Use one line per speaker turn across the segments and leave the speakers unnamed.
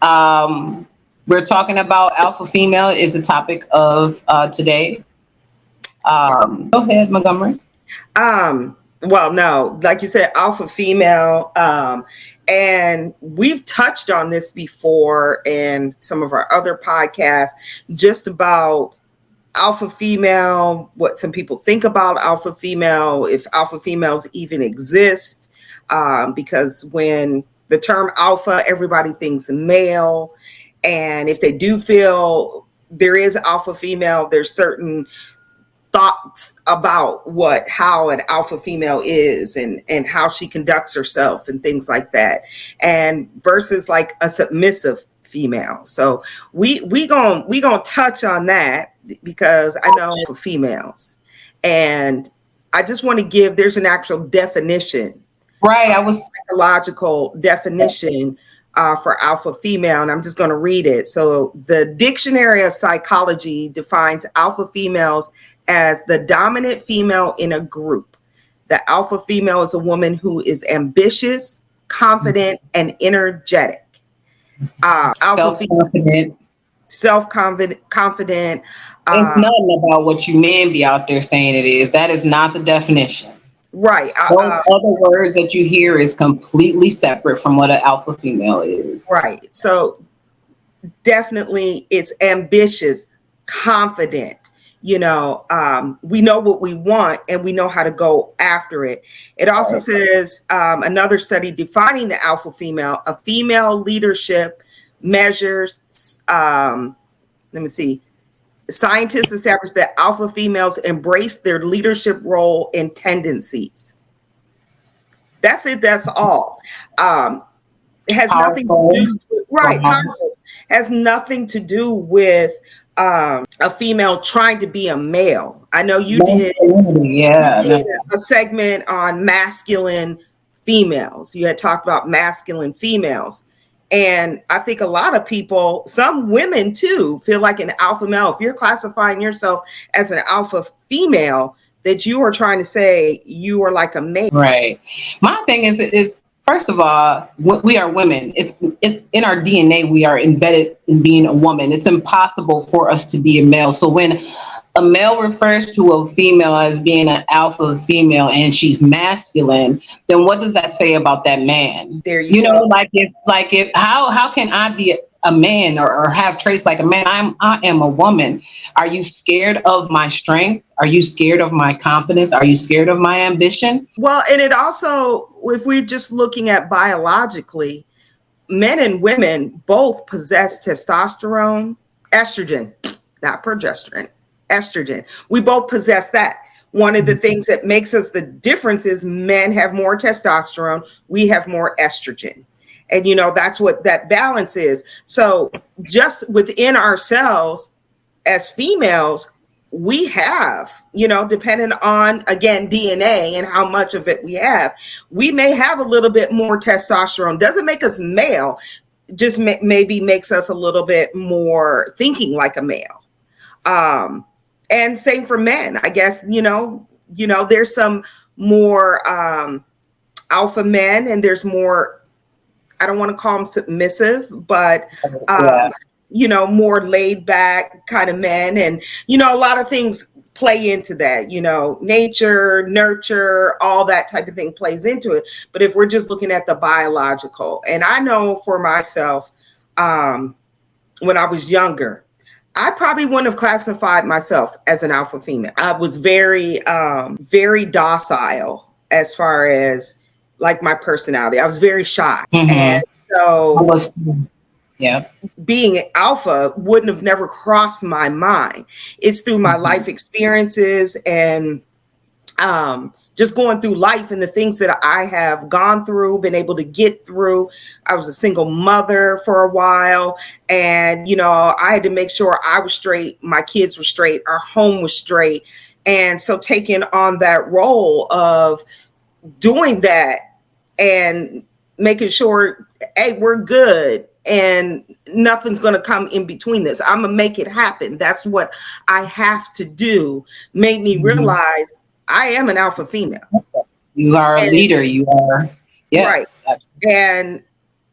Um, we're talking about alpha female is the topic of today. Go ahead, Montgomery.
Well, no, like you said, alpha female. And we've touched on this before in some of our other podcasts, just about alpha female, what some people think about alpha female, if alpha females even exist. Because when the term alpha, everybody thinks male. And if they do feel there is alpha female, there's certain thoughts about how an alpha female is and how she conducts herself and things like that, and versus like a submissive female. So we gonna touch on that because I know for females, and I just want to give, there's an actual definition,
Right. I was.
psychological definition for alpha female, and I'm just going to read it. So, the Dictionary of Psychology defines alpha females as the dominant female in a group. The alpha female is a woman who is ambitious, confident, and energetic. Alpha female,
Self-confident.
self-confident.
It's nothing about what you men be out there saying it is. That is not the definition.
Right.
Those other words that you hear is completely separate from what an alpha female is.
Right. So definitely it's ambitious, confident. We know what we want and we know how to go after it. It also says, another study defining the alpha female, a female leadership measures, let me see, scientists established that alpha females embrace their leadership role and tendencies. That's it. That's all. It has nothing to do with, right. Powerful has nothing to do with a female trying to be a male. I know you did a segment on masculine females. You had talked about masculine females. And I think a lot of people, some women too, feel like an alpha male. If you're classifying yourself as an alpha female, that you are trying to say you are like a male.
Right. My thing is first of all, we are women. It's in our DNA. We are embedded in being a woman. It's impossible for us to be a male. So when a male refers to a female as being an alpha female and she's masculine, then what does that say about that man?
There you go.
Like if how can I be a man or have traits like a man? I am a woman. Are you scared of my strength? Are you scared of my confidence? Are you scared of my ambition?
Well, and it also, if we're just looking at biologically, men and women both possess testosterone, estrogen, not progesterone, estrogen. We both possess that. One of the things that makes us the difference is men have more testosterone, we have more estrogen. And, that's what that balance is. So just within ourselves as females, we have, depending on, again, DNA and how much of it we have, we may have a little bit more testosterone. Doesn't make us male, just maybe makes us a little bit more thinking like a male. And same for men, I guess, there's some more alpha men and there's more, I don't want to call them submissive, but, more laid back kind of men. And, a lot of things play into that, nature, nurture, all that type of thing plays into it. But if we're just looking at the biological, and I know for myself, when I was younger, I probably wouldn't have classified myself as an alpha female. I was very, very docile as far as like my personality. I was very shy. Mm-hmm. And so being an alpha wouldn't have never crossed my mind. It's through my life experiences and just going through life and the things that I have gone through, been able to get through. I was a single mother for a while, and, I had to make sure I was straight, my kids were straight, our home was straight. And so taking on that role of doing that and making sure, hey, we're good and nothing's going to come in between this. I'm going to make it happen. That's what I have to do. Made me realize I am an alpha female.
You are a leader. You are. Yes.
Right. Absolutely. And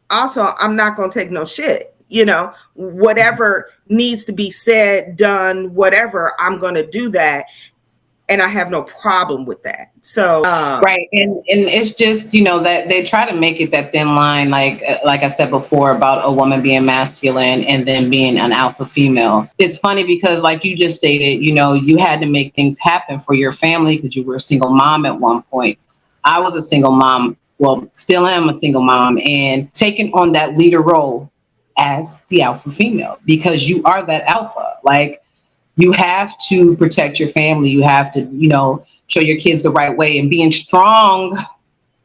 also, I'm not going to take no shit. you know, whatever needs to be said, done, whatever, I'm going to do that. And I have no problem with that. So,
right. And it's just, you know, that they try to make it that thin line, like I said before, about a woman being masculine and then being an alpha female. It's funny because, like you just stated, you know, you had to make things happen for your family because you were a single mom at one point. I was a single mom. Well, still am a single mom, and taking on that leader role as the alpha female, because you are that alpha. Like, you have to protect your family. You have to, you know, show your kids the right way, and being strong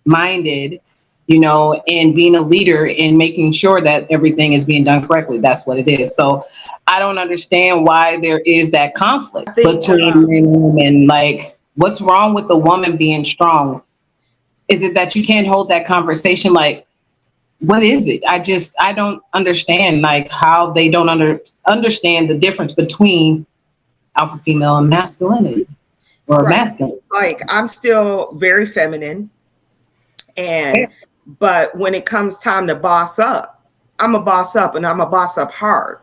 minded, you know, and being a leader and making sure that everything is being done correctly. That's what it is. So I don't understand why there is that conflict between men and women. Like, what's wrong with the woman being strong? Is it that you can't hold that conversation? Like, what is it? I don't understand, like, how they don't understand the difference between alpha female and masculinity, or
right.
masculine.
Like, I'm still very feminine, and but when it comes time to boss up, I'm a boss up, and I'm a boss up hard,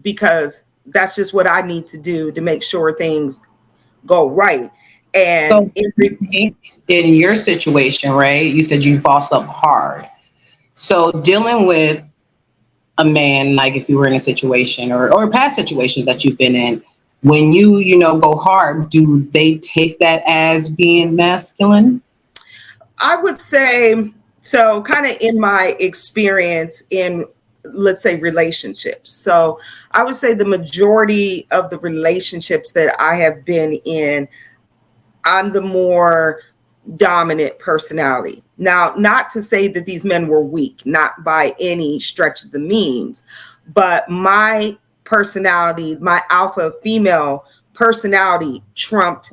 because that's just what I need to do to make sure things go right. And
so in your situation, right, you said you boss up hard. So dealing with a man, like if you were in a situation or past situations that you've been in, when you know, go hard, do they take that as being masculine?
I would say so, kind of in my experience in, let's say, relationships. So I would say the majority of the relationships that I have been in, I'm the more dominant personality. Now, not to say that these men were weak, not by any stretch of the means, but my personality, my alpha female personality trumped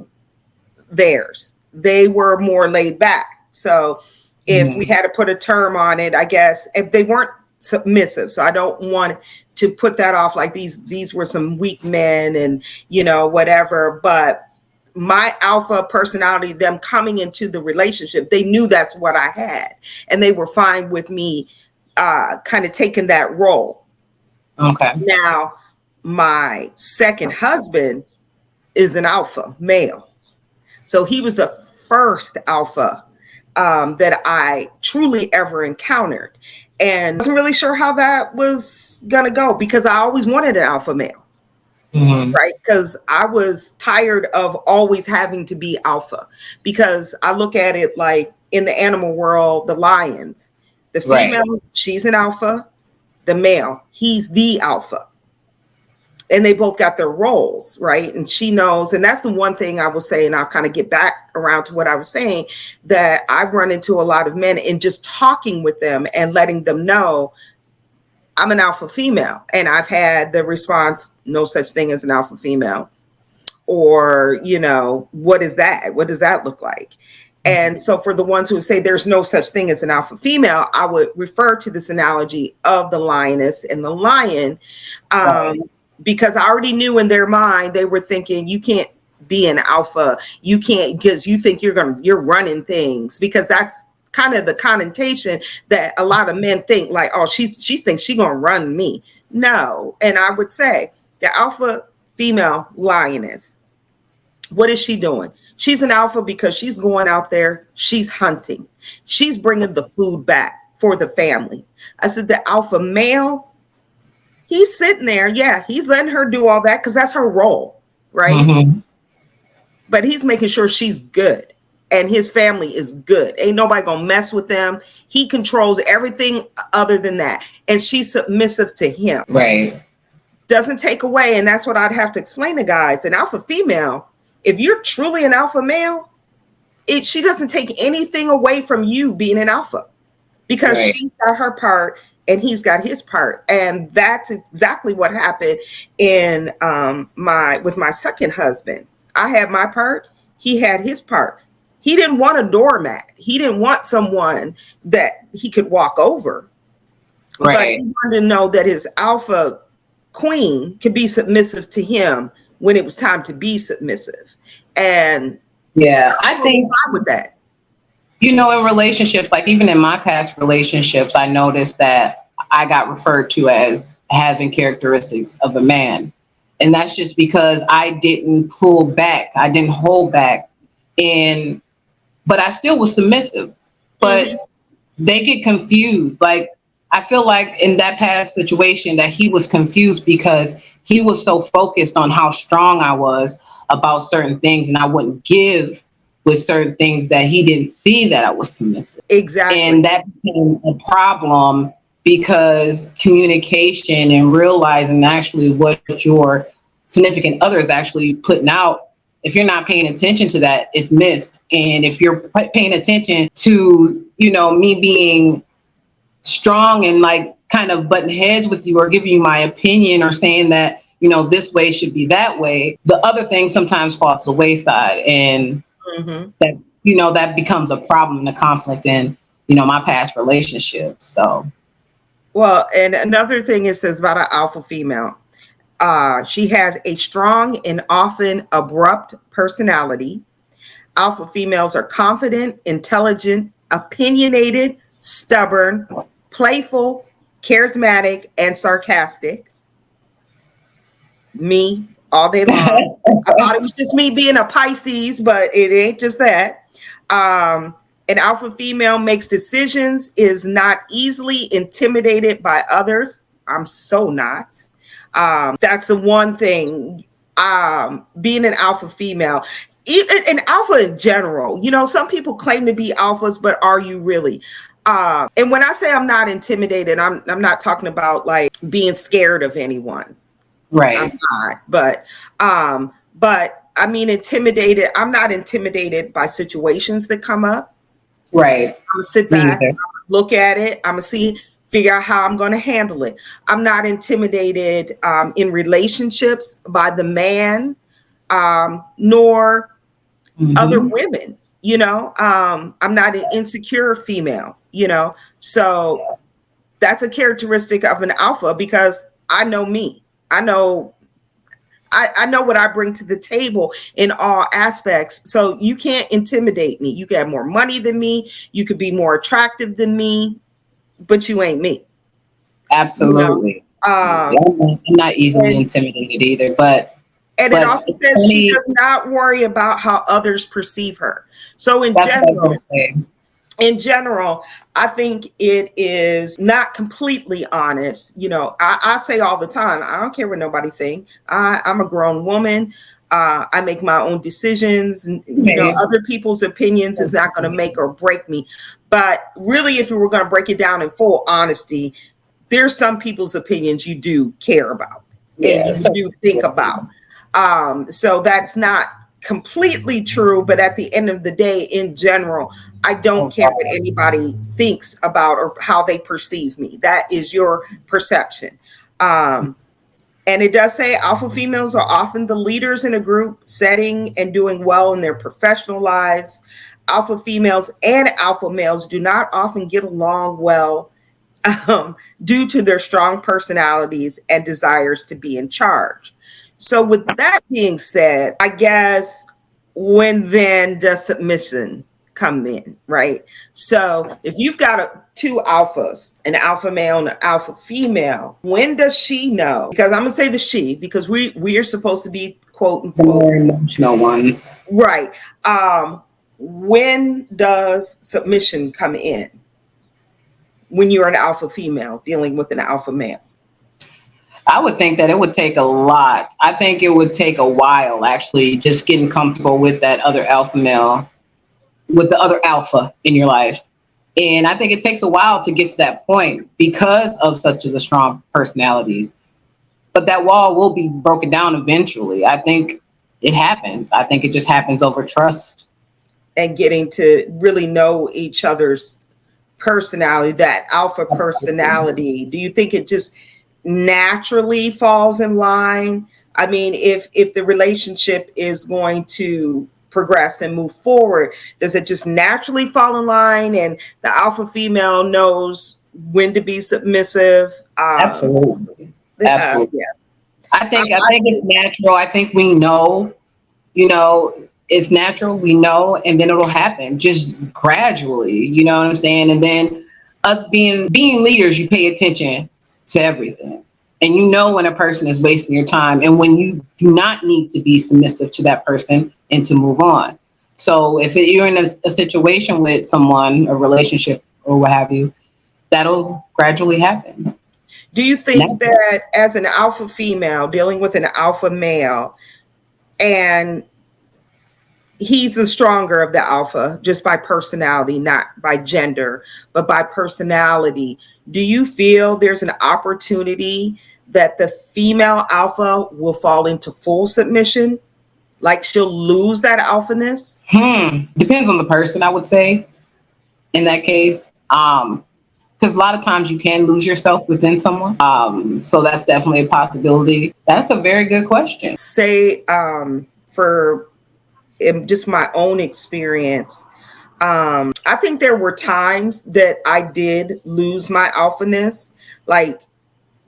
theirs. They were more laid back. So if we had to put a term on it, I guess, if they weren't submissive. So I don't want to put that off like these were some weak men and, you know, whatever. But my alpha personality, them coming into the relationship, they knew that's what I had, and they were fine with me kind of taking that role.
Okay.
Now, my second husband is an alpha male. So he was the first alpha that I truly ever encountered. And I wasn't really sure how that was going to go because I always wanted an alpha male. Right? Because I was tired of always having to be alpha, because I look at it like in the animal world, the lions, the female, she's an alpha, the male, he's the alpha. And they both got their roles, right? And she knows, and that's the one thing I will say, and I'll kind of get back around to what I was saying, that I've run into a lot of men in just talking with them and letting them know I'm an alpha female. And I've had the response, no such thing as an alpha female. Or, you know, what is that? What does that look like? And so for the ones who say there's no such thing as an alpha female, I would refer to this analogy of the lioness and the lion. Because I already knew in their mind, they were thinking, you can't be an alpha. You can't, because you think you're running things, because that's kind of the connotation that a lot of men think, like, oh, she thinks she's going to run me. No. And I would say the alpha female lioness, what is she doing? She's an alpha because she's going out there. She's hunting. She's bringing the food back for the family. I said the alpha male, he's sitting there. Yeah, he's letting her do all that because that's her role, right? But he's making sure she's good and his family is good. Ain't nobody gonna mess with them. He controls everything other than that. And she's submissive to him.
Right.
Doesn't take away, and that's what I'd have to explain to guys. An alpha female, if you're truly an alpha male, she doesn't take anything away from you being an alpha, because she's got her part and he's got his part. And that's exactly what happened in with my second husband. I had my part, he had his part. He didn't want a doormat. He didn't want someone that he could walk over. But he wanted to know that his alpha queen could be submissive to him when it was time to be submissive. And
yeah, I think
with that,
you know, in relationships, like even in my past relationships, I noticed that I got referred to as having characteristics of a man. And that's just because I didn't pull back. I didn't hold back. And, but I still was submissive.
Mhm.
But they get confused. Like, I feel like in that past situation that he was confused because he was so focused on how strong I was about certain things, and I wouldn't give with certain things that he didn't see that I was submissive.
Exactly.
And that became a problem because communication and realizing actually what your significant other is actually putting out, if you're not paying attention to that, it's missed. And if you're paying attention to, me being strong and like kind of button heads with you or giving you my opinion or saying that, this way should be that way, the other things sometimes fall to the wayside. And
Mhm.
that, that becomes a problem and a conflict in, my past relationships. So,
Well, and another thing it says about an alpha female, she has a strong and often abrupt personality. Alpha females are confident, intelligent, opinionated, stubborn, playful, charismatic, and sarcastic. Me all day long. I thought it was just me being a Pisces, but it ain't just that. Um, an alpha female makes decisions, is not easily intimidated by others. I'm so not. That's the one thing. Being an alpha female, even an alpha in general, some people claim to be alphas, but are you really? And when I say I'm not intimidated, I'm not talking about like being scared of anyone. I'm
right,
not, but I mean intimidated. I'm not intimidated by situations that come up.
right.
I'm gonna sit
Me
back,
either.
look at it. I'm gonna figure out how I'm gonna handle it. I'm not intimidated in relationships by the man, nor other
Mm-hmm.
women. I'm not an insecure female. So that's a characteristic of an alpha because I know me. I know I know what I bring to the table in all aspects. So you can't intimidate me. You can have more money than me. You could be more attractive than me, but you ain't me. You know.
Absolutely. Absolutely.
Um,
I'm not easily
and
intimidated either, but
and it also
it's
says she
funny.
does not worry about how others perceive her. So
That's what I was gonna say.
in general, I think it is not completely honest. I say all the time, I don't care what nobody think. I'm a grown woman. I make my own decisions.
Okay.
Other people's opinions is not going to make or break me. But really, if we were going to break it down in full honesty, there's some people's opinions you do care about and
Yeah.
you
So
do think about. So that's not completely true, but at the end of the day, in general, I don't care what anybody thinks about or how they perceive me. That is your perception. Um, and it does say alpha females are often the leaders in a group setting and doing well in their professional lives. Alpha females and alpha males do not often get along well due to their strong personalities and desires to be in charge. So, with that being said, I guess when then does submission come in, right? So, if you've got two alphas, an alpha male and an alpha female, when does she know? Because I'm gonna say the she because we are supposed to be quote
the
unquote
more emotional ones.
right. When does submission come in? When you're an alpha female dealing with an alpha male.
I would think that it would take a lot. I think it would take a while actually just getting comfortable with that other alpha male, with the other alpha in your life. And I think it takes a while to get to that point because of such of the strong personalities. But that wall will be broken down eventually. I think it happens. I think it just happens over trust.
And getting to really know each other's personality, that alpha personality. Do you think it just naturally falls in line? I mean, if the relationship is going to progress and move forward, does it just naturally fall in line and the alpha female knows when to be submissive?
Absolutely. Absolutely.
Yeah.
I think it's natural. I think we know, it's natural. We know, and then it'll happen just gradually. You know what I'm saying? And then us being leaders, you pay attention to everything. And you know when a person is wasting your time and when you do not need to be submissive to that person and to move on. So if you're in a situation with someone, a relationship or what have you, that'll gradually happen.
Do you think that as an alpha female dealing with an alpha male, and he's the stronger of the alpha just by personality, not by gender, but by personality, do you feel there's an opportunity that the female alpha will fall into full submission? Like she'll lose that alphaness?
Depends on the person, I would say, in that case. Because a lot of times you can lose yourself within someone. So that's definitely a possibility. That's a very good question.
Say, for just my own experience, I think there were times that I did lose my alphaness, like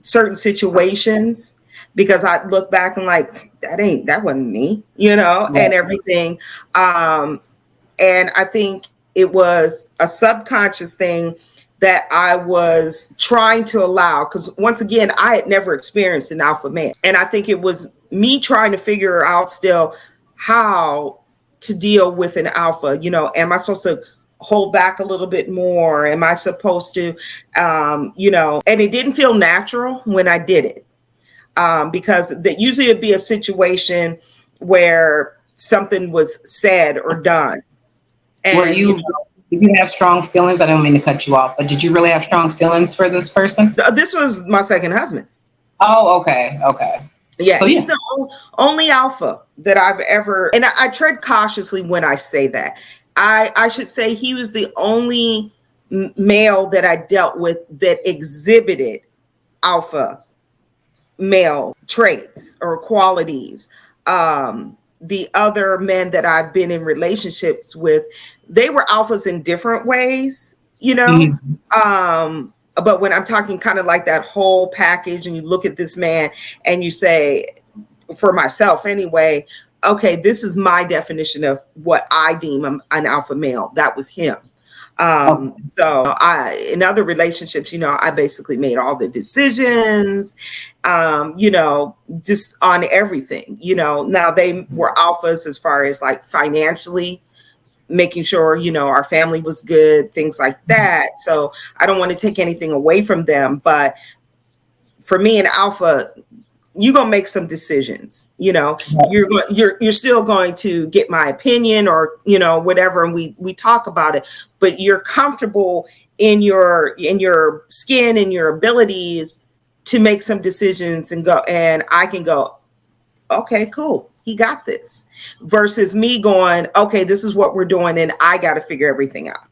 certain situations, because I look back and like, that wasn't me,
Yeah.
and everything. And I think it was a subconscious thing that I was trying to allow. Because once again, I had never experienced an alpha man. And I think it was me trying to figure out still how to deal with an alpha. Am I supposed to hold back a little bit more? Am I supposed to, and it didn't feel natural when I did it. Because that usually it'd be a situation where something was said or done.
Were
And
you, did you have strong feelings? I don't mean to cut you off, but did you really have strong feelings for this person?
this was my second husband.
Oh, okay. Okay.
Yeah,
So,
he's
yeah.
the only alpha that I've ever, and I tread cautiously when I say that. I should say he was the only male that I dealt with that exhibited alpha male traits or qualities. The other men that I've been in relationships with, they were alphas in different ways,
Mhm.
But when I'm talking kind of like that whole package, and you look at this man and you say, for myself anyway, okay, this is my definition of what I deem an alpha male. That was him.
Okay.
So in other relationships, I basically made all the decisions, just on everything, now they were alphas as far as like financially making sure, our family was good, things like that. So I don't want to take anything away from them, but for me, an alpha, you're gonna make some decisions. You're still going to get my opinion or whatever, and we talk about it. But you're comfortable in your skin and your abilities to make some decisions and go. And I can go, okay, cool, he got this. Versus me going, okay, this is what we're doing, and I got to figure everything out.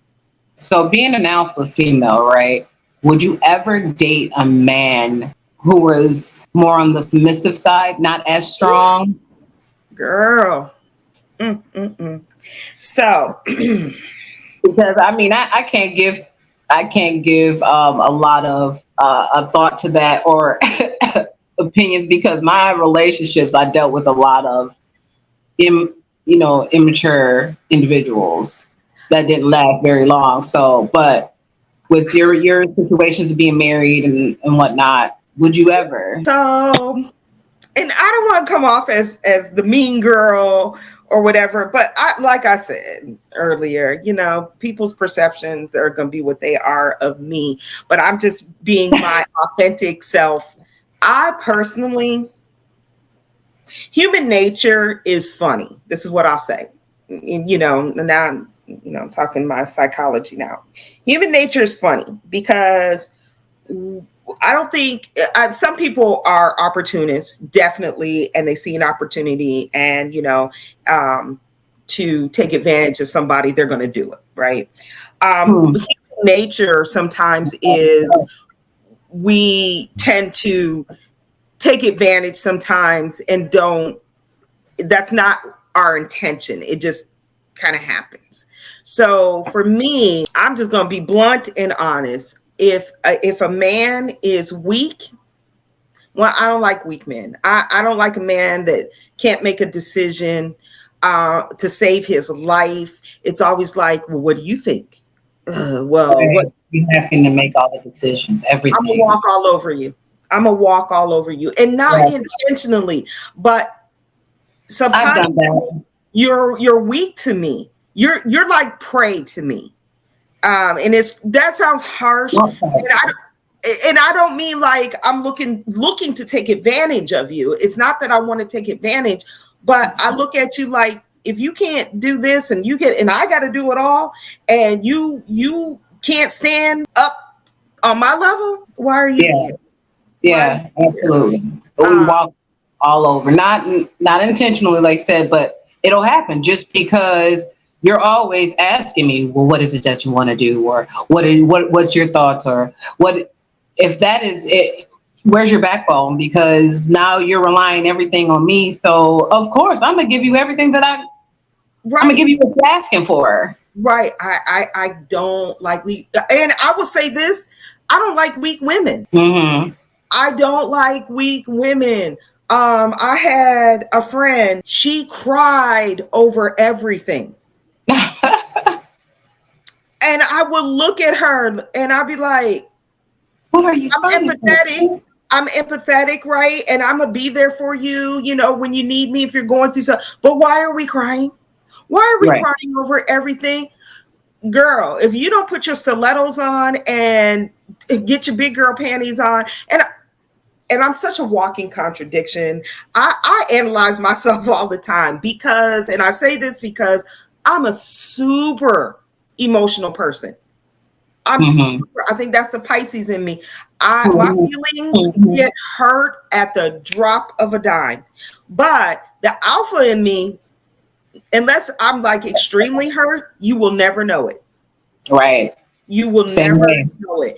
So, being an alpha female, right? Would you ever date a man who was more on the submissive side, not as strong?
Girl. Mm-mm-mm. So
Because I mean, I can't give a lot of a thought to that or opinions because my relationships I dealt with a lot of immature individuals that didn't last very long. So, but with your situations of being married and whatnot, would you ever?
so and I don't want to come off as the mean girl or whatever, but like I said earlier, people's perceptions are going to be what they are of me, but I'm just being my authentic self. I personally, human nature is funny. This is what I'll say. Now I'm talking my psychology now. Human nature is funny because I don't think some people are opportunists, definitely, and they see an opportunity, and to take advantage of somebody, they're going to do it, right?
Hmm.
Human nature sometimes is we tend to take advantage sometimes and don't. That's not our intention. It just kind of happens. So for me, I'm just going to be blunt and honest. If a man is weak, well, I don't like weak men. I don't like a man that can't make a decision to save his life. It's always like, well, what do you think? Well,
Right.
what
You having to make all the decisions,
I'm gonna
everything.
walk all over you. I'm gonna walk all over you, and not
Yeah,
intentionally, but
I've done
subconsciously.
that.
You're weak to me. You're like prey to me. And it's that sounds harsh,
Okay.
and I don't mean like I'm looking to take advantage of you. It's not that I want to take advantage, but I look at you like if you can't do this and I got to do it all, and you can't stand up on my level, why are you
Yeah,
here? Why are you
yeah,
here?
absolutely. But we
Um,
walk all over, not intentionally, like I said, but it'll happen just because you're always asking me, well, what is it that you want to do, or what's your thoughts, or what if that is it? Where's your backbone? Because now you're relying everything on me. So of course I'm gonna give you everything that I'm gonna
right.
give you what you're asking for.
Right. I don't like weak, and I will say this, I don't like weak women.
Hmm.
I don't like weak women. I had a friend, she cried over everything. And I would look at her and I'd be like,
What are you
I'm
crying
empathetic.
for?
I'm empathetic, right? And I'm gonna be there for you, when you need me if you're going through something. But why are we crying? Why are we
Right.
crying over everything? Girl, if you don't put your stilettos on and get your big girl panties on, and I'm such a walking contradiction. I analyze myself all the time because, and I say this because I'm a super emotional person.
Hmm.
I think that's the Pisces in me. My
Hmm.
feelings
Hmm.
get hurt at the drop of a dime. But the alpha in me, unless I'm like extremely hurt, you will never know it.
Right.
You will
Same
never
way.
know it.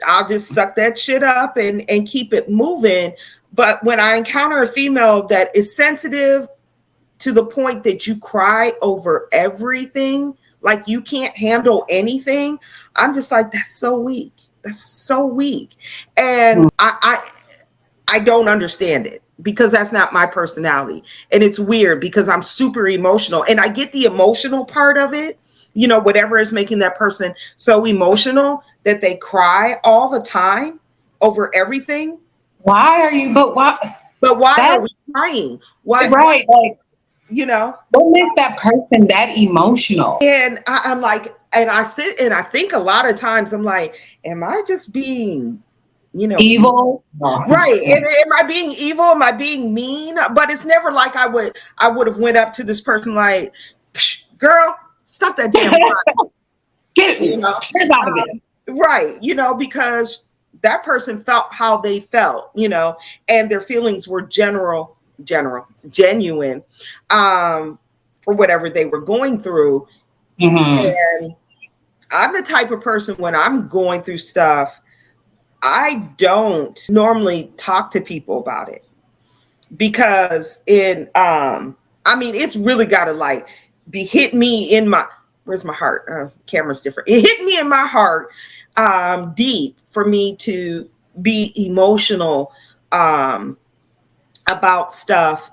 I'll just suck that shit up and keep it moving. But when I encounter a female that is sensitive to the point that you cry over everything, like you can't handle anything, I'm just like, that's so weak. That's so weak. And I don't understand it because that's not my personality. And it's weird because I'm super emotional and I get the emotional part of it, whatever is making that person so emotional that they cry all the time over everything.
Why are you? But why?
But why
That
are we crying? Why,
right? Like,
you know?
what makes that person that emotional?
And I'm like, and I sit and I think a lot of times I'm like, am I just being, evil?
Evil? No, I'm
Right.
just
And
kidding.
am I being evil? Am I being mean? But it's never like I would have went up to this person like, "Psh, girl, stop that damn crying.
Get
You
it.
know?
Snap out of it.
Right. Because that person felt how they felt, and their feelings were genuine, for whatever they were going through.
Hmm.
And I'm the type of person when I'm going through stuff, I don't normally talk to people about it because I mean it's really gotta like be hit me in my where's my heart? Camera's different. It hit me in my heart deep for me to be emotional um about stuff.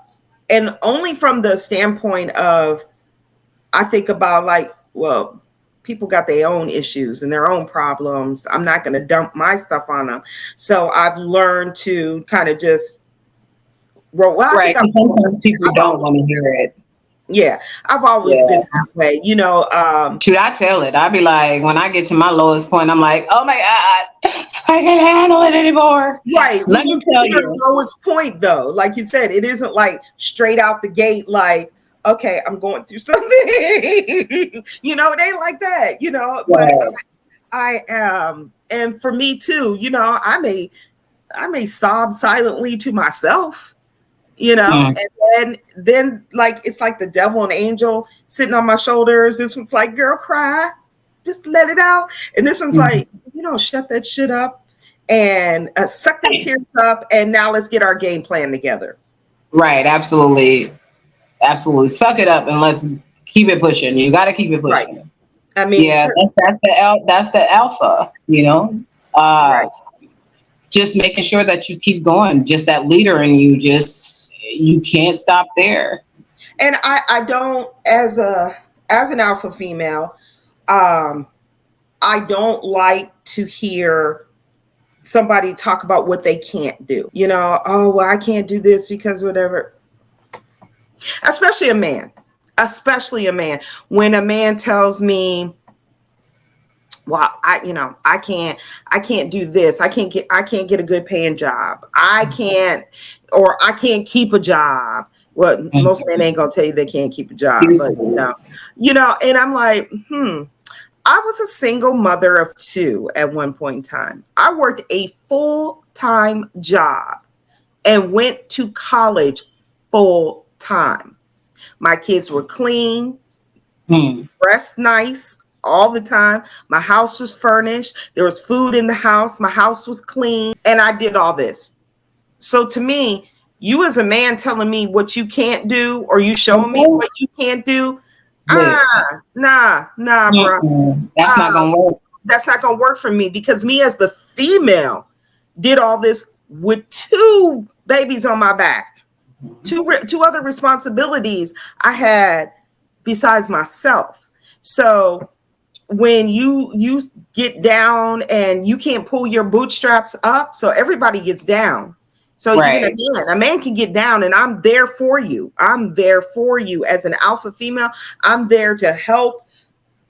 And only from the standpoint of I think about like, well, people got their own issues and their own problems. I'm not going to dump my stuff on them. So I've learned to kind of just roll. Well, I think
Right. Because sometimes people
I've
don't
always,
want to hear it.
yeah, I've always been
Yeah.
that way.
Shoot, I tell it. I be like, when I get to my lowest point, I'm like, oh my God, I can't handle it anymore.
Right. When
Let
you
me
get
tell
to your
you.
lowest point, though, like you said, it isn't like straight out the gate, like, okay, I'm going through something. It ain't like that, but
Right.
I am. And for me too, I may sob silently to myself,
Mm.
and then like it's like the devil and angel sitting on my shoulders. This one's like, girl, cry, just let it out. And this one's
Mhm.
like, shut that shit up and suck them tears up. And now let's get our game plan together.
Right. Absolutely. Absolutely. Suck it up and let's keep it pushing. You got to keep it
Right.
pushing.
I mean,
Yeah,
'cause-
that's the alpha, Uh
right.
just making sure that you keep going. Just that leader in you, just you can't stop there.
And I don't as an alpha female, um, I don't like to hear somebody talk about what they can't do. You know, oh, well, I can't do this because whatever. Especially a man. Especially a man. When a man tells me, well, I can't do this. I can't get a good paying job. I can't keep a job. Well, most men ain't gonna tell you they can't keep a job, but and I'm like, I was a single mother of two at one point in time. I worked a full-time job and went to college full time. My kids were clean, dressed nice all the time. My house was furnished. There was food in the house. My house was clean. And I did all this. So to me, you as a man telling me what you can't do or you showing me what you can't do, nah, bro.
That's not gonna work.
That's not gonna work for me, because me as the female did all this with two babies on my back, two other responsibilities I had besides myself. So when you get down and you can't pull your bootstraps up, so everybody gets down. So even a man can get down, and I'm there for you. I'm there for you as an alpha female. I'm there to help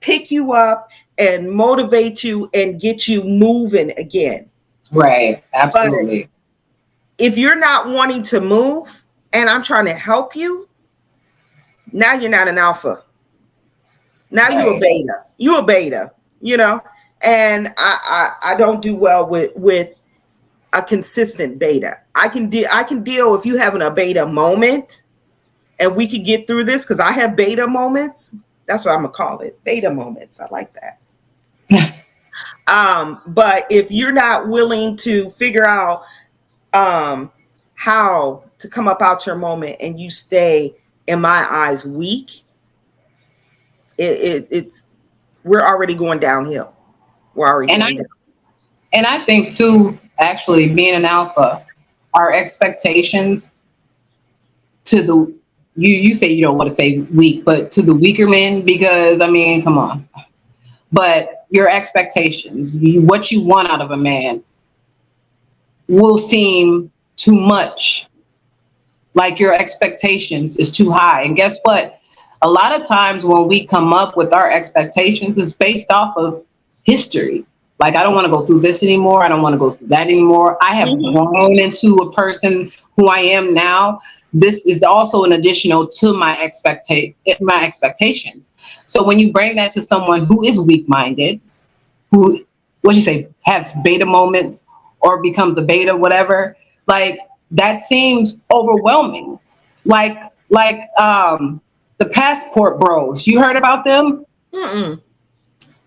pick you up and motivate you and get you moving again.
Right. Absolutely.
But if you're not wanting to move and I'm trying to help you, now you're not an alpha. Now you're a beta. You're a beta, and I don't do well with a consistent beta. I can deal if you having a beta moment and we can get through this, because I have beta moments. That's what I'm gonna call it. Beta moments. I like that. But if you're not willing to figure out how to come up out your moment and you stay, in my eyes, weak, it's we're already going downhill. We're already going down.
And I think too, actually, being an alpha, our expectations to the you say you don't want to say weak, but to the weaker men, because I mean, come on. But your expectations, what you want out of a man, will seem too much. Like your expectations is too high. And guess what? A lot of times when we come up with our expectations, it's based off of history. Like, I don't want to go through this anymore. I don't want to go through that anymore. I have grown into a person who I am now. This is also an additional to my expectations. So when you bring that to someone who is weak-minded, who, has beta moments or becomes a beta, whatever, like, that seems overwhelming. Like the passport bros. You heard about them?
Mm-mm.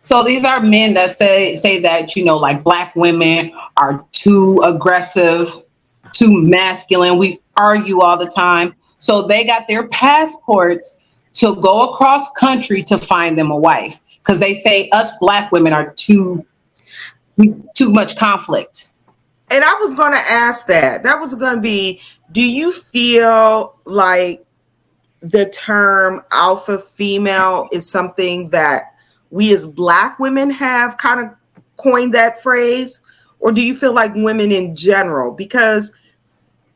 So these are men that say that, like, black women are too aggressive, too masculine. We argue all the time. So they got their passports to go across country to find them a wife, because they say us black women are too much conflict.
And I was going to ask that. That was going to be, do you feel like the term alpha female is something that we as black women have kind of coined that phrase? Or do you feel like women in general? Because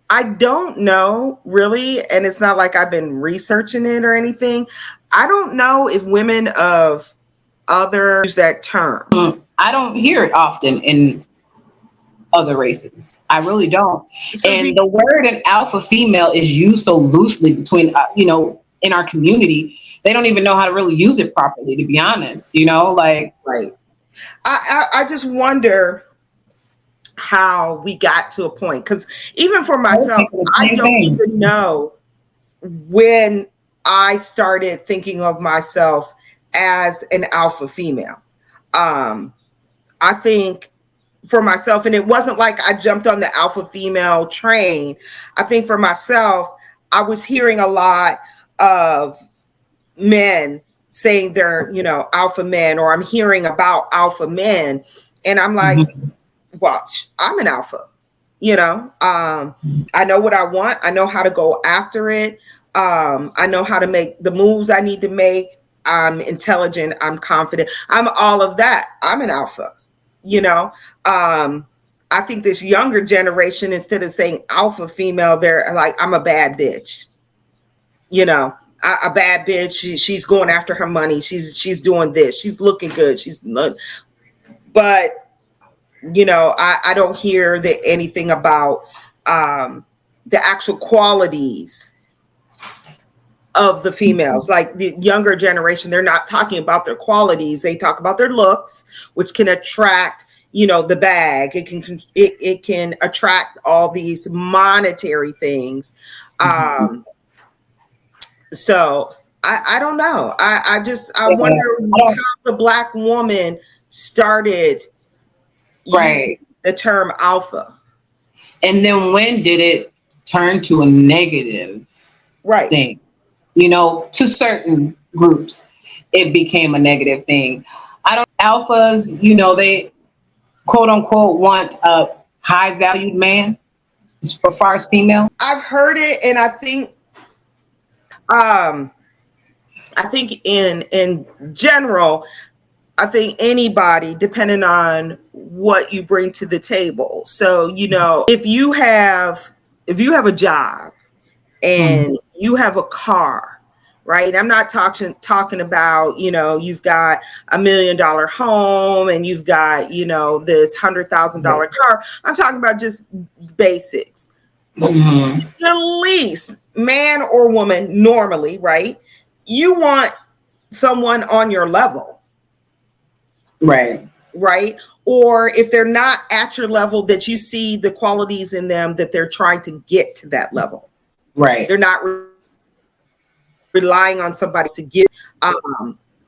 I don't know really, and it's not like I've been researching it or anything. I don't know if women of other use that term.
I don't hear it often in other races. I really don't. So the word an alpha female is used so loosely between, in our community. They don't even know how to really use it properly, to be honest, like.
Right. I just wonder how we got to a point, because even for myself, I don't even know when I started thinking of myself as an alpha female. I think for myself, and it wasn't like I jumped on the alpha female train. I think for myself, I was hearing a lot of men saying they're, alpha men, or I'm hearing about alpha men. And I'm like, well, I'm an alpha, I know what I want. I know how to go after it. I know how to make the moves I need to make. I'm intelligent, I'm confident, I'm all of that. I'm an alpha, you know. I think this younger generation, instead of saying alpha female, they're like, I'm a bad bitch, you know. A bad bitch. She's going after her money. She's doing this. She's looking good. But you know, I don't hear anything about the actual qualities of the females. Like the younger generation, they're not talking about their qualities. They talk about their looks, which can attract, you know, the bag. It can attract all these monetary things. So I don't know. I wonder how the Black woman started using
Right.
the term alpha.
And then when did it turn to a negative
Right.
thing? You know, to certain groups, it became a negative thing. I don't alphas, you know, they quote unquote want a high valued man as far as female.
I've heard it, and um I think in general, I think anybody, depending on what you bring to the table. So, you know, if you have a job and you have a car, right? I'm not talking about, you know, you've got $1 million home and you've got, you know, this $100,000 car. I'm talking about just basics. At least, man or woman, normally, right? You want someone on your level.
Right.
Right? Or if they're not at your level, that you see the qualities in them that they're trying to get to that level.
Right.
They're not relying on somebody to get.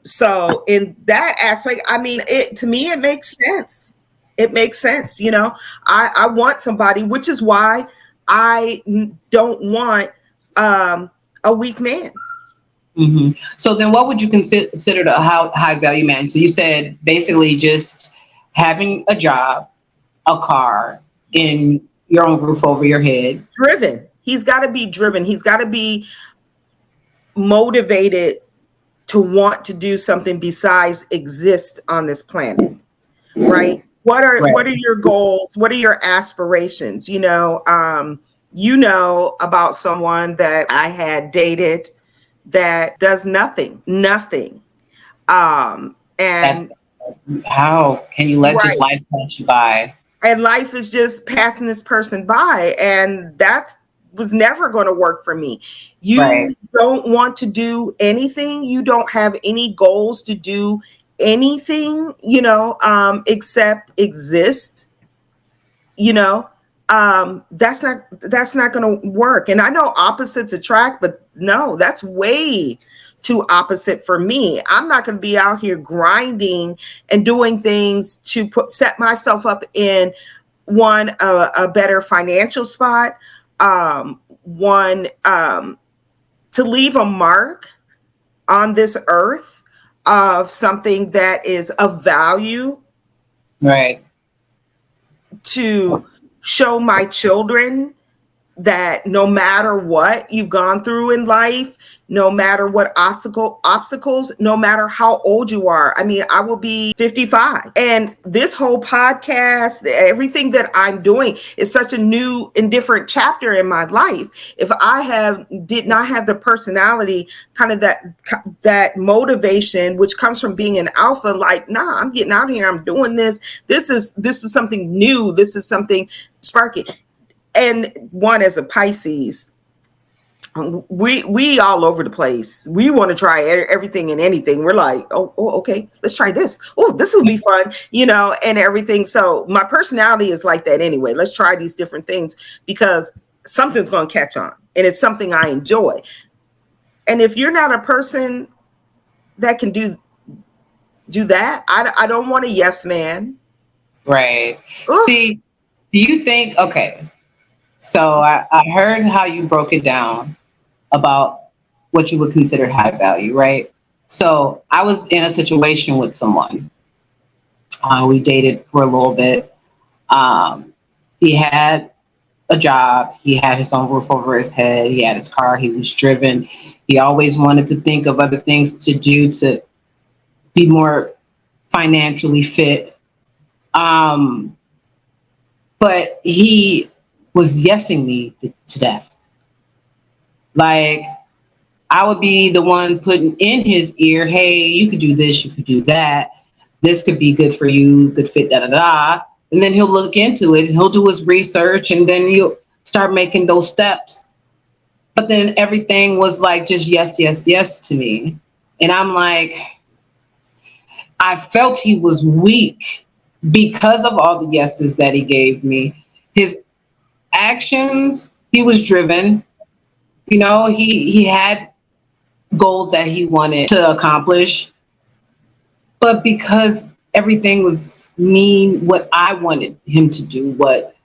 So in that aspect, I mean, to me, it makes sense. It makes sense. You know, I want somebody, which is why I don't want a weak man.
So then what would you consider the high value man? So you said basically just having a job, a car, in your own roof over your head.
Driven. He's got to be driven. He's got to be motivated to want to do something besides exist on this planet. Right? What are your goals? What are your aspirations? You know about someone that I had dated that does nothing. And
how can you let just life pass you by?
And life is just passing this person by, and that was never going to work for me. You don't want to do anything. You don't have any goals to do anything, you know, except exist. You know, that's not going to work. And I know opposites attract, but no, that's way too opposite for me. I'm not going to be out here grinding and doing things to set myself up in a better financial spot, to leave a mark on this earth of something that is of value,
right?
To show my children that no matter what you've gone through in life, no matter what obstacles, no matter how old you are. I mean, I will be 55. And this whole podcast, everything that I'm doing is such a new and different chapter in my life. If I did not have the personality, kind of that motivation, which comes from being an alpha, like, nah, I'm getting out of here. I'm doing this. This is something new. This is something sparky. And one, as a Pisces, we all over the place. We want to try everything and anything. We're like, oh, okay, let's try this. Oh, this will be fun, you know, and everything. So my personality is like that anyway. Let's try these different things because something's going to catch on, and it's something I enjoy. And if you're not a person that can do that, I don't want a yes man.
Right. Ooh. See, do you think, okay, so I heard how you broke it down about what you would consider high value, right? So I was in a situation with someone. We dated for a little bit. He had a job. He had his own roof over his head. He had his car. He was driven. He always wanted to think of other things to do to be more financially fit. Um, but he was yesing me to death. Like, I would be the one putting in his ear, hey, you could do this, you could do that. This could be good for you, good fit, da da da. And then he'll look into it and he'll do his research and then he'll start making those steps. But then everything was like just yes, yes, yes to me. And I'm like, I felt he was weak because of all the yeses that he gave me. His actions, he was driven. You know, he had goals that he wanted to accomplish, but because everything was mean what I wanted him to do, what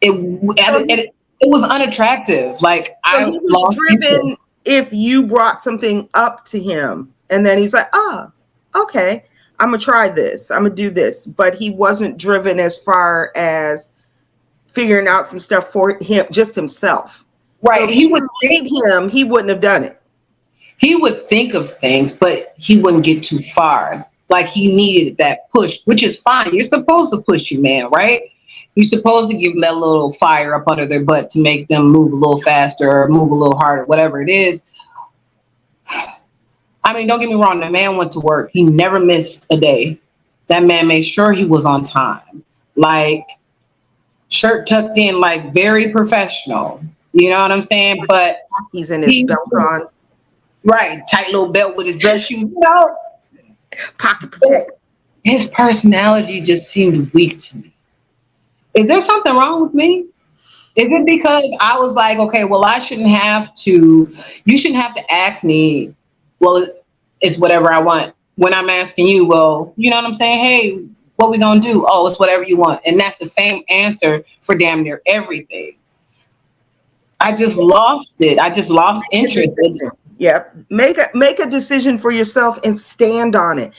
it
So he,
it was unattractive. Like
so
I
he was
lost interest.
driven if you brought something up to him, and then he's like, "Ah, okay, I'm gonna try this. I'm gonna do this." But he wasn't driven as far as figuring out some stuff for him, just himself. So
Right.
if you didn't lead him, he wouldn't have done it.
He would think of things, but he wouldn't get too far. Like he needed that push, which is fine. You're supposed to push your man, right? You're supposed to give them that little fire up under their butt to make them move a little faster or move a little harder, whatever it is. I mean, don't get me wrong, the man went to work. He never missed a day. That man made sure he was on time. Like shirt tucked in, like very professional. You know what I'm saying? But
He's in his
he
belt on,
right, tight little belt with his dress shoes, you know.
pocket protect.
His personality just seemed weak to me. Is there something wrong with me? Is it because I was like, okay, well, I shouldn't have to, you shouldn't have to ask me, well, it's whatever I want. When I'm asking you, well, you know what I'm saying? Hey, what we gonna do? Oh, it's whatever you want. And that's the same answer for damn near everything. I just lost it. I just lost interest.
Yep. Make a decision for yourself and stand on it.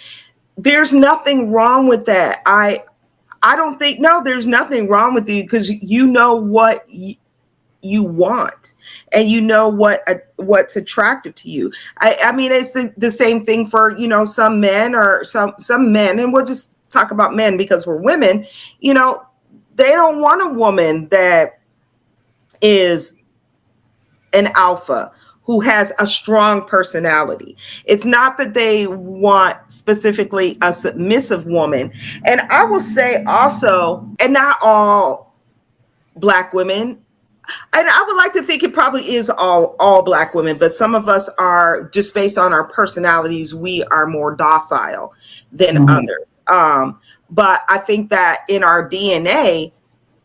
There's nothing wrong with that. I don't think, no, there's nothing wrong with you because you know what you want and you know what's attractive to you. I mean, it's the same thing for, some men or some men, and we'll just talk about men because we're women, they don't want a woman that is an alpha who has a strong personality. It's not that they want specifically a submissive woman. And I will say also, and not all Black women, and I would like to think it probably is all Black women, but some of us are, just based on our personalities, we are more docile than others. But I think that in our DNA,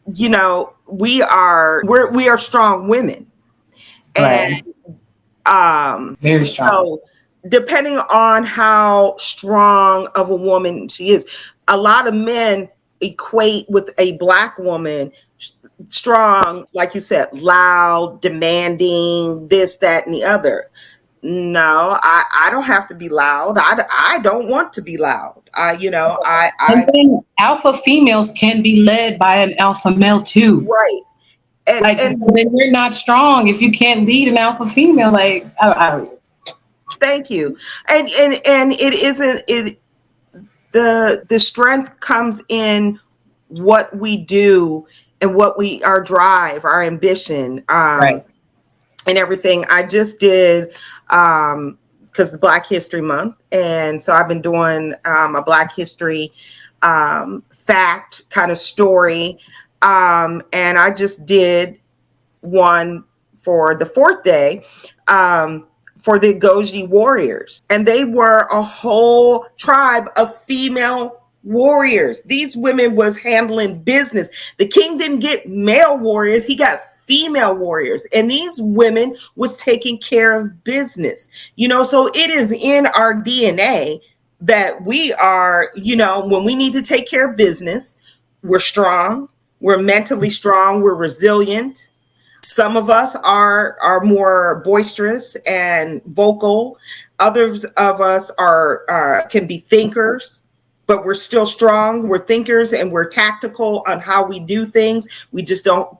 we are strong women. And
Right. Very strong.
so depending on how strong of a woman she is, a lot of men equate with a Black woman strong, like you said, loud, demanding, this, that, and the other. No, I don't have to be loud. I don't want to be loud.
And then alpha females can be led by an alpha male too.
Right.
Like
And
then you're not strong if you can't lead an alpha female. Like
thank you. And it isn't it the strength comes in what we do and what our drive, our ambition,
right.
and everything. I just did because it's Black History Month, and so I've been doing a Black History fact kind of story, and I just did one for the fourth day for the Goji warriors, and they were a whole tribe of female warriors. These women was handling business. The king didn't get male warriors, he got female warriors, and these women was taking care of business. So it is in our DNA that we are, when we need to take care of business, we're strong, we're mentally strong, we're resilient. Some of us are more boisterous and vocal. Others of us can be thinkers, but we're still strong. We're thinkers and we're tactical on how we do things. We just don't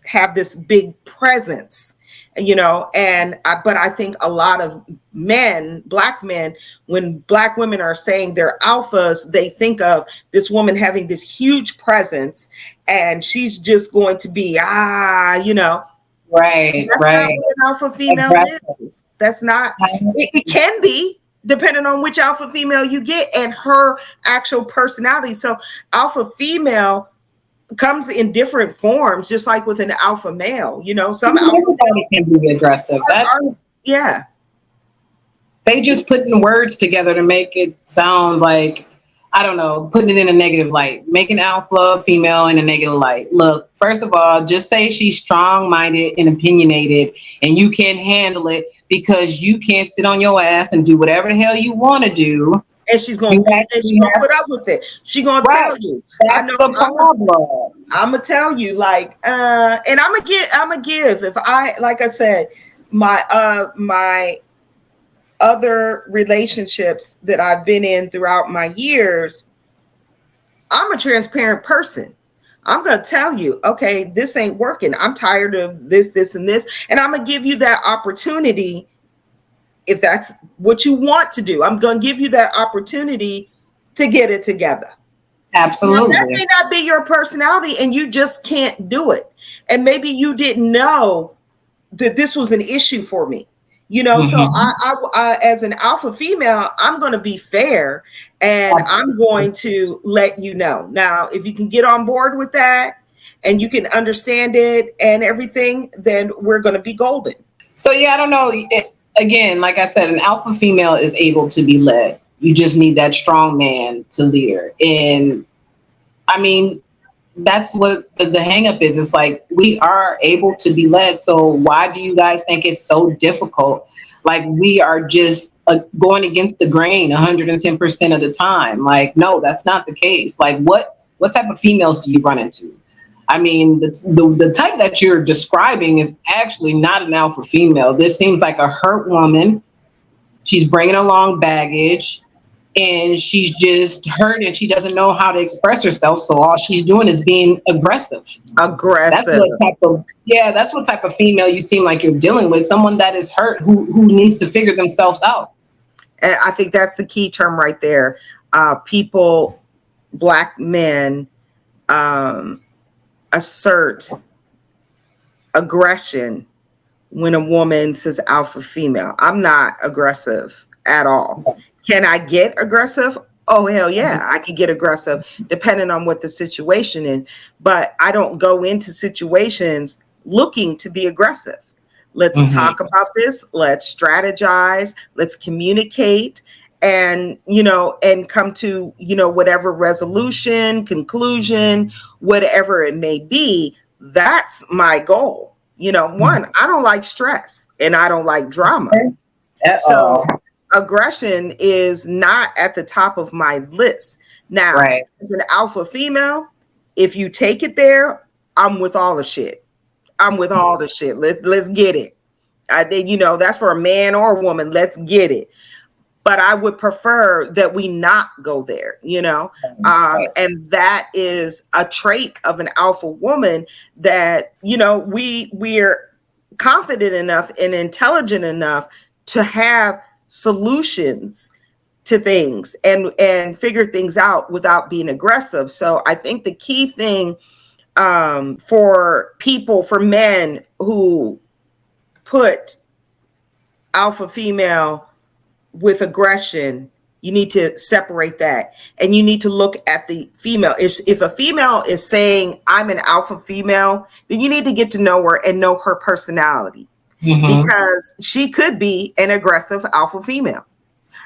have this big presence. But I think a lot of men, black men, when black women are saying they're alphas, they think of this woman having this huge presence and she's just going to be,
Right,
that's not
right.
what an alpha female
Aggressive.
is. That's not, it can be depending on which alpha female you get and her actual personality. So alpha female comes in different forms, just like with an alpha male. Some alpha
Everybody can be aggressive. That
yeah.
they just putting words together to make it sound like, I don't know, putting it in a negative light, making alpha female in a negative light. Look, first of all, just say she's strong-minded and opinionated, and you can handle it because you can't sit on your ass and do whatever the hell you want to do.
And she's
You
gonna
actually have,
put up with it. She's gonna
right.
tell you. I
That's
know.
the problem.
I'm gonna tell you, and I'm gonna give. If I, like I said, my other relationships that I've been in throughout my years, I'm a transparent person. I'm going to tell you, okay, this ain't working. I'm tired of this, this, and this. And I'm going to give you that opportunity if that's what you want to do. I'm going to give you that opportunity to get it together.
Absolutely.
Now, that may not be your personality and you just can't do it. And maybe you didn't know that this was an issue for me. So I, as an alpha female, I'm going to be fair and I'm going to let you know. Now, if you can get on board with that and you can understand it and everything, then we're going to be golden.
So, yeah, I don't know. Again, like I said, an alpha female is able to be led. You just need that strong man to lead her. And I mean, that's what the hang up is. It's like, we are able to be led. So why do you guys think it's so difficult? Like, we are just going against the grain 110% of the time. Like, no, that's not the case. Like, what type of females do you run into? I mean, the type that you're describing is actually not an alpha female. This seems like a hurt woman. She's bringing along baggage. And she's just hurt and she doesn't know how to express herself. So all she's doing is being aggressive.
Aggressive.
That's what type of female you seem like you're dealing with. Someone that is hurt who needs to figure themselves out.
And I think that's the key term right there. People, black men, assert aggression when a woman says alpha female. I'm not aggressive at all. Can I get aggressive? Oh, hell yeah, I can get aggressive depending on what the situation is. But I don't go into situations looking to be aggressive. Let's talk about this. Let's strategize. Let's communicate and, and come to, whatever resolution, conclusion, whatever it may be. That's my goal. One, I don't like stress and I don't like drama. So aggression is not at the top of my list. Now, as an alpha female, if you take it there, I'm with all the shit. Let's get it. I think, that's for a man or a woman. Let's get it. But I would prefer that we not go there, and that is a trait of an alpha woman that, we're confident enough and intelligent enough to have solutions to things and figure things out without being aggressive. So I think the key thing for men who put alpha female with aggression, you need to separate that and you need to look at the female. If a female is saying I'm an alpha female, then you need to get to know her and know her personality. Because she could be an aggressive alpha female.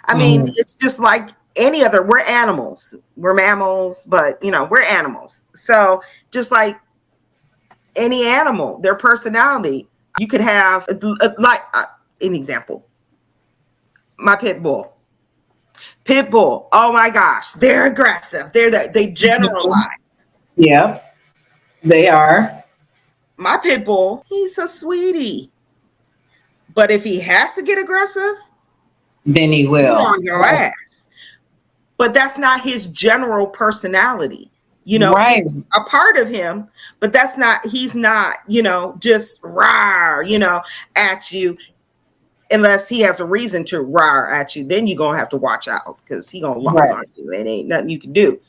I mean, it's just like any other, we're animals, we're mammals, but we're animals. So just like any animal, their personality, you could have an example, my pit bull. Oh my gosh, they're aggressive. They generalize.
Yeah, they are.
My pit bull, he's a sweetie. But if he has to get aggressive,
then he will.
On your ass. But that's not his general personality.
Right.
It's a part of him, but he's not, just rah, at you, unless he has a reason to rah at you. Then you're going to have to watch out because he going to lock
Right.
on you. It ain't nothing you can do.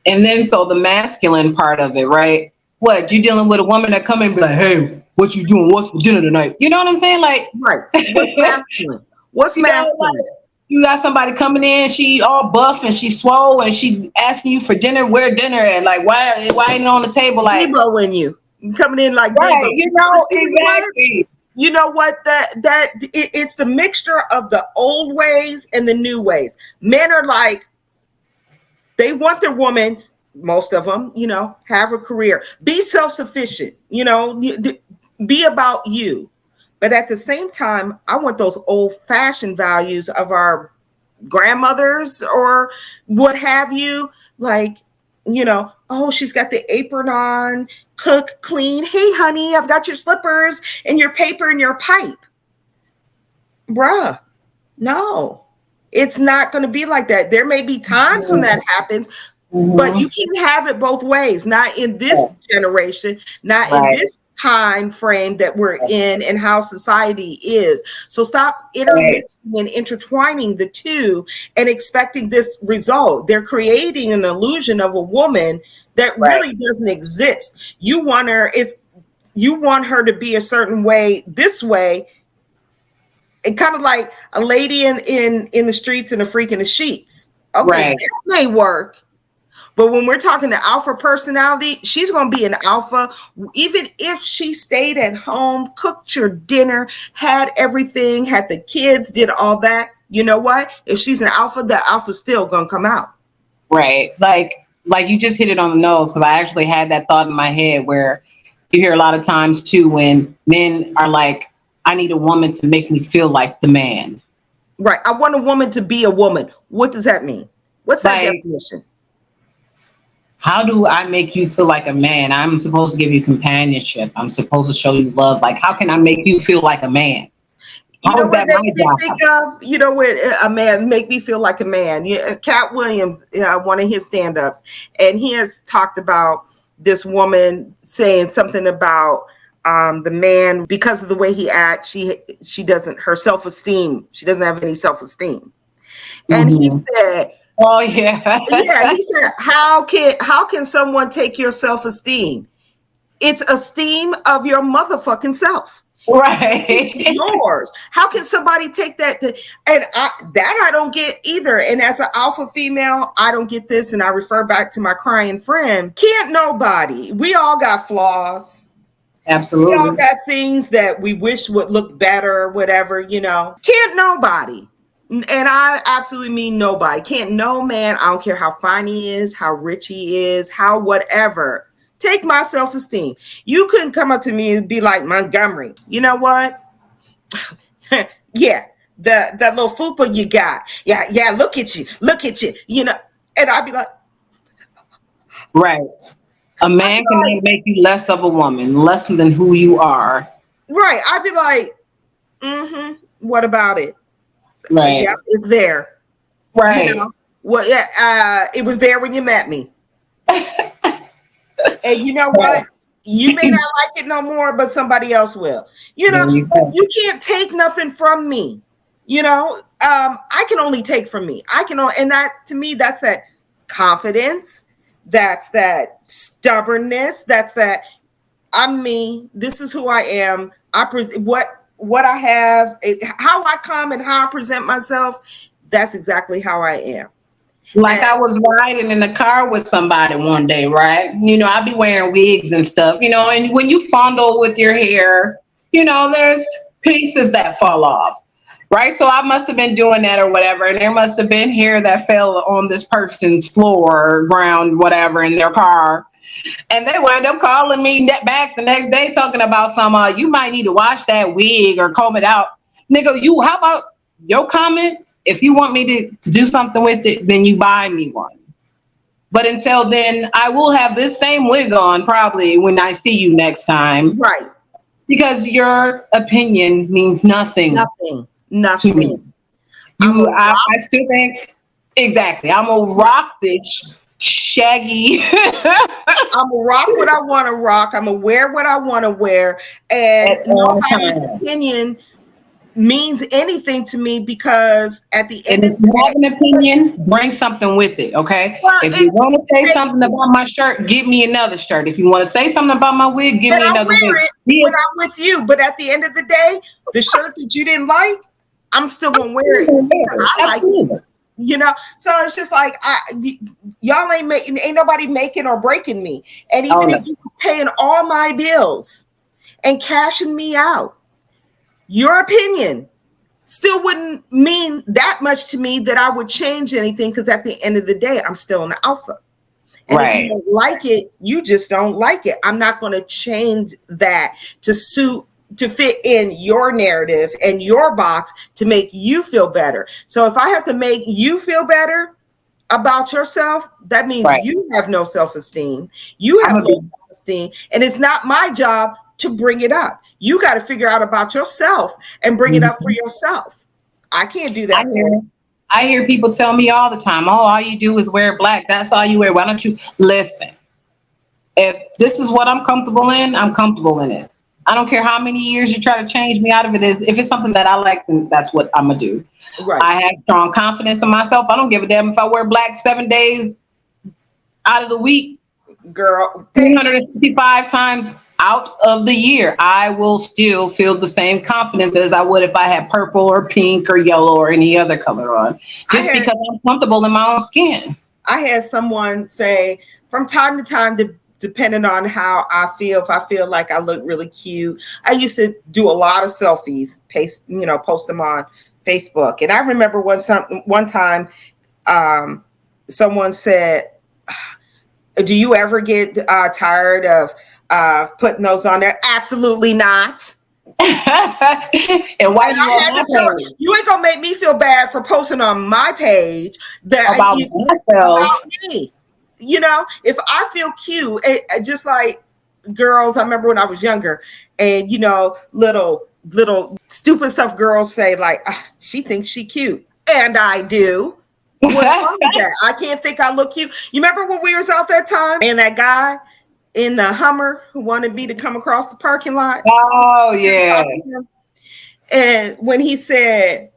And then so the masculine part of it, right? What, you dealing with a woman that come in and be like, hey, what you doing? What's for dinner tonight? You know what I'm saying? Like,
Right. What's masculine? What's masculine?
like you got somebody coming in, she all buff and she swole and she asking you for dinner, where dinner at? Like, why ain't it on the table? Like,
Debo in you. Coming in like
right,
Debo. But you know what?
exactly.
You know what? It's the mixture of the old ways and the new ways. Men are like, they want their woman, most of them, have a career, be self-sufficient, be about you. But at the same time, I want those old-fashioned values of our grandmothers or what have you, like, oh, she's got the apron on, cook, clean. Hey, honey, I've got your slippers and your paper and your pipe. Bruh, no, it's not going to be like that. There may be times when that happens, but you can have it both ways. Not in this generation, not in this time frame that we're in and how society is. So stop intermixing and intertwining the two and expecting this result. They're creating an illusion of a woman that really doesn't exist. You want her to be a certain way, this way. And kind of like a lady in the streets and a freak in the sheets. Okay, that may work. But when we're talking the alpha personality, she's going to be an alpha. Even if she stayed at home, cooked your dinner, had everything, had the kids, did all that. You know what? If she's an alpha, that alpha's still going to come out.
Right. Like you just hit it on the nose, because I actually had that thought in my head where you hear a lot of times too when men are like, I need a woman to make me feel like the man.
Right. I want a woman to be a woman. What does that mean? What's that definition?
How do I make you feel like a man? I'm supposed to give you companionship. I'm supposed to show you love. Like, how can I make you feel like a man?
How is that my job? Think of, what a man make me feel like a man. Cat Williams, one of his stand-ups, and he has talked about this woman saying something about the man, because of the way he acts, she doesn't, her self-esteem, she doesn't have any self-esteem. And he said,
oh yeah.
Yeah, he said, how can someone take your self-esteem? It's esteem of your motherfucking self.
Right.
It's yours. How can somebody take that? I don't get either. And as an alpha female, I don't get this. And I refer back to my crying friend. Can't nobody. We all got flaws.
Absolutely.
We all got things that we wish would look better or whatever, Can't nobody. And I absolutely mean nobody. Can't no man, I don't care how fine he is, how rich he is, how whatever, take my self-esteem. You couldn't come up to me and be like, Montgomery, you know what? Yeah, that little fupa you got. Yeah, look at you. And I'd be like,
right. A man can make you less of a woman, less than who you are.
Right. I'd be like, what about it?
Right.
Yep, it's there.
Right.
Well, yeah, it was there when you met me. And you know what? You may not like it no more, but somebody else will. You can't take nothing from me. I can only take from me. And that, to me, that's that confidence. That's that stubbornness. That's that I'm me. This is who I am. What I have, how I come and how I present myself. That's exactly how I am.
Like, I was riding in the car with somebody one day, right? I'd be wearing wigs and stuff, and when you fondle with your hair, there's pieces that fall off, right? So I must have been doing that or whatever, and there must have been hair that fell on this person's floor, ground, whatever, in their car. And they wind up calling me back the next day talking about you might need to wash that wig or comb it out. Nigga, how about your comment? If you want me to do something with it, then you buy me one. But until then, I will have this same wig on probably when I see you next time.
Right.
Because your opinion means nothing.
Nothing.
To me. I still think, exactly, I'm going to rock this shaggy.
I'm gonna rock what I want to rock. I'm gonna wear what I want to wear, and
At all
nobody's
times.
opinion means anything to me because at the
And
end
if
of the
you
day,
have an opinion, bring something with it, okay?
well,
If you
and,
want to say something about my shirt, give me another shirt. If you want to say something about my wig, give
and
me
I
another
wear
wig.
it when I'm with you. But at the end of the day, the shirt that you didn't like, I'm still gonna wear it because I like it.
Absolutely.
So it's just like y'all ain't nobody making or breaking me. And
Oh,
even if
no.
you was paying all my bills and cashing me out, your opinion still wouldn't mean that much to me that I would change anything because at the end of the day, I'm still an alpha. And if you
Right.
don't like it, you just don't like it. I'm not going to change that to fit in your narrative and your box to make you feel better. So if I have to make you feel better about yourself, that means
Right.
you have no self-esteem. You
I'm
have
gonna
low
be.
self-esteem, and it's not my job to bring it up. You got to figure out about yourself and bring it up for
Mhm.
yourself. I can't do
I
that for
hear.
you.
I hear people tell me all the time, "Oh, all you do is wear black. That's all you wear. Why don't you listen? If this is what I'm comfortable in, I'm comfortable in it. I don't care how many years you try to change me out of it. If it's something that I like, then that's what I'm gonna do.
Right,
I have strong confidence in myself. I don't give a damn if I wear black 7 days out of the week,
girl. Thank you.
365 times out of the year. I will still feel the same confidence as I would if I had purple or pink or yellow or any other color on,
I
just
had
because I'm comfortable in my own skin.
I had someone say from time to time, depending on how I feel, if I feel like I look really cute, I used to do a lot of selfies, post them on Facebook. And I remember one time, um, someone said, "Do you ever get tired of putting those on there?" Absolutely not.
And why
And
you
I
on
had
my
to tell her,
page
you ain't gonna make me feel bad for posting on my page
about myself?
about me. If I feel cute, just like girls, I remember when I was younger, and little stupid stuff girls say like, "Ah, she thinks she cute," and I do. What's wrong with that? I can't think I look cute. You remember when we was out that time and that guy in the Hummer who wanted me to come across the parking lot?
Oh yeah.
And when he said,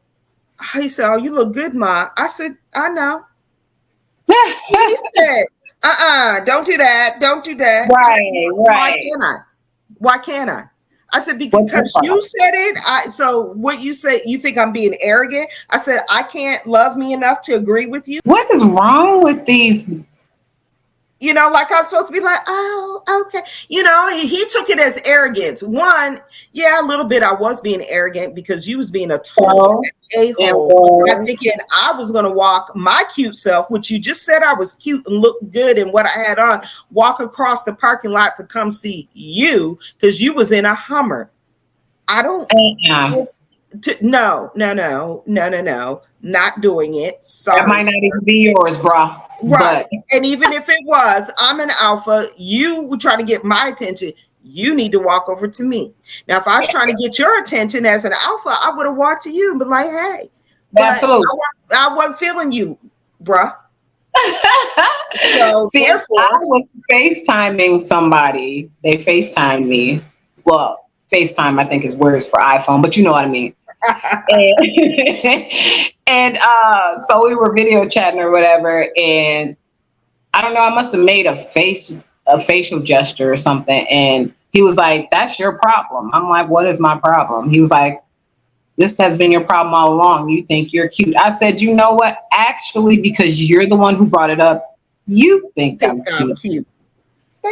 "Oh, you look good, Ma." I said, "I know." He said, don't do that. Don't do that. I said,
Right,
why
right.
can't I? Why can't I? I said,
What's your
because you
problem?
said it. So what you said, you think I'm being arrogant? I said, I can't love me enough to agree with you.
What is wrong with these?
Like I'm supposed to be like, oh, okay. He took it as arrogance. One, yeah, a little bit. I was being arrogant because you was being a total
So it
a-hole. I
was.
thinking I was going to walk my cute self, which you just said I was cute and looked good in what I had on, walk across the parking lot to come see you because you was in a Hummer. I don't
Yeah.
no, no, no, no, no, no, not doing it.
That
Sorry,
might not
sir.
even be yours, bro.
Right.
But
And even if it was, I'm an alpha. You were trying to get my attention. You need to walk over to me. Now, if I was trying to get your attention as an alpha, I would have walked to you and been like, hey, but
absolutely.
I wasn't feeling you, bruh. So
See, if I
therefore,
was FaceTiming somebody, they FaceTime me. Well, FaceTime, I think, is words for iPhone, but you know what I mean. And, and so we were video chatting or whatever, and I don't know, I must have made a facial gesture or something, and he was like, "That's your problem." I'm like, "What is my problem?" He was like, "This has been your problem all along. You think you're cute." I said, "You know what? Actually, because you're the one who brought it up, you
you
think I'm
think I'm
cute."
cute.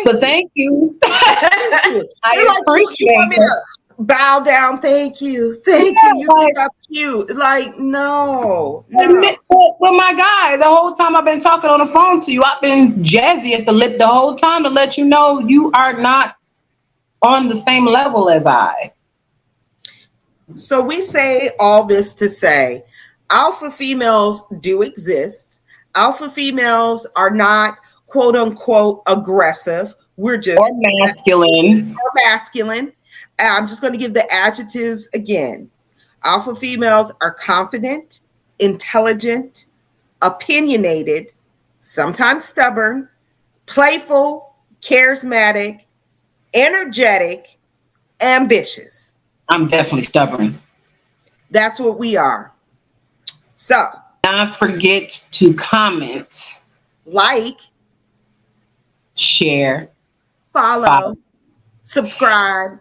But
Thank you.
thank you.
Thank you. You're
I
like, you want
appreciate
me
it.
to bow down? Thank you. Thank you.
Yeah,
You think
like,
I'm cute. Like, no,
and
no.
well, my guy, the whole time I've been talking on the phone to you, I've been jazzy at the lip the whole time to let you know you are not on the same level as I.
So we say all this to say alpha females do exist. Alpha females are not quote unquote aggressive. We're
Or
just
masculine.
masculine. I'm just going to give the adjectives again. Alpha females are confident, intelligent, opinionated, sometimes stubborn, playful, charismatic, energetic, ambitious.
I'm definitely stubborn.
That's what we are. So,
Don't forget to comment,
like,
share, follow,
follow, subscribe,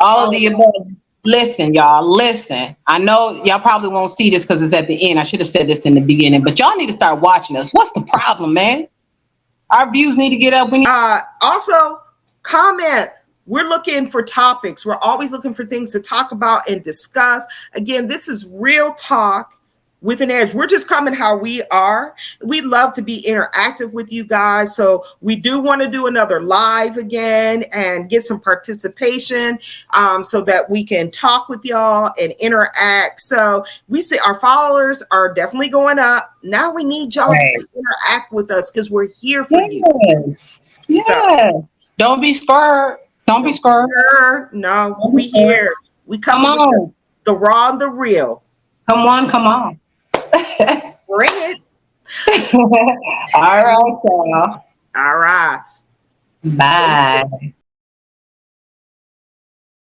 all of
all of
the
that.
above. Listen, y'all, listen. I know y'all probably won't see this because it's at the end. I should have said this in the beginning, but y'all need to start watching us. What's the problem, man? Our views need to get up. We need
Also, comment. We're looking for topics. We're always looking for things to talk about and discuss. Again, this is real talk with an edge. We're just coming how we are. We love to be interactive with you guys. So we do want to do another live again and get some participation so that we can talk with y'all and interact. So we see our followers are definitely going up. Now we need y'all to interact with us because we're here for you.
Yes. Yeah.
So,
Don't be scared. Don't be scared.
no,
Don't be
we
scared.
here. We
Come
coming with
on.
the raw and the real.
Come on. Come on.
Bring it.
All right, y'all.
All right.
Bye.